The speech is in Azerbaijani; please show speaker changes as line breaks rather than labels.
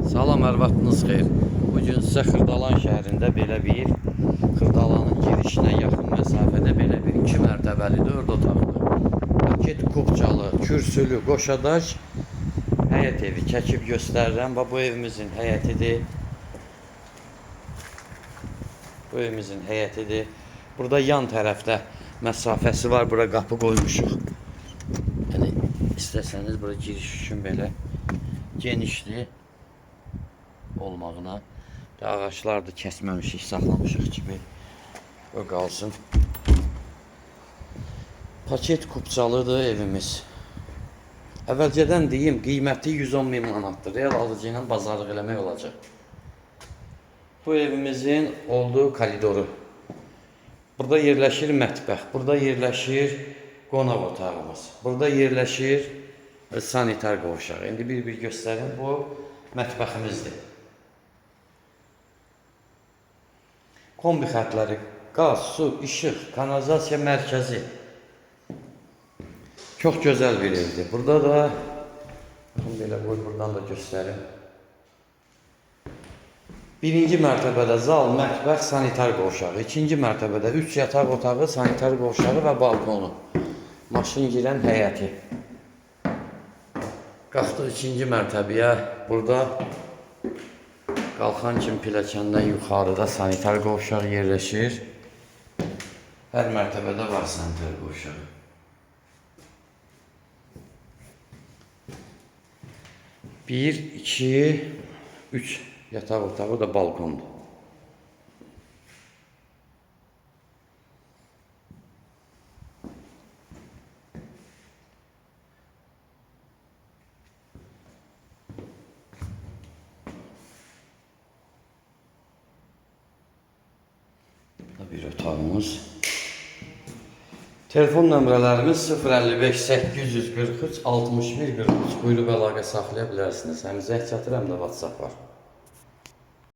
Salam, hər vaxtınız xeyir. Bugün sizə Xırdalan şəhərində belə bir Xırdalanın girişinə yaxın məsafədə belə bir 2 mərtəbəli 4 otaqlı, paket kubcalı, kürsülü, qoşadaş həyət evi çəkib göstərirəm və bu evimizin həyətidir. Bu evimizin həyətidir. Burada yan tərəfdə məsafəsi var. Bura qapı qoymuşuq. Yəni istəsəniz bura giriş üçün belə genişli olmağına və ağaçlar da kəsməmişik, saxlamışıq kimi o qalsın. Paket kubcalıdır evimiz. Əvvəlcədən deyim, qiyməti 110.000 manatdır. Real alıcı ilə bazarlıq eləmək olacaq. Bu evimizin olduğu koridoru. Burada yerləşir mətbəx, burada yerləşir qonaq otağımız, burada yerləşir sanitar qovşağı. İndi bir göstərim, bu mətbəximizdir. Kombi xətləri, qaz, su, işıq, kanalizasiya mərkəzi. Çox gözəl bir evdir. Burada da, belə qoy, buradan da göstərim. Birinci mərtəbədə zal, mətbəx, sanitar qovşağı. İkinci mərtəbədə 3 yataq otağı, sanitar qovşağı və balkonu. Maşın girən həyəti. Qalxdıq ikinci mərtəbəyə. Burada qalxan kimi pilləkəndən yuxarıda sanitar qovşağı yerləşir. Hər mərtəbədə var sanitar qovşağı. 1, 2, 3 yataq otağı da balkondur. Bir otağımız. Telefon nömrələrimiz 055 843 61 43. Buyurub əlaqə saxlaya bilərsiniz. Həm zəng çatır, həm də WhatsApp var.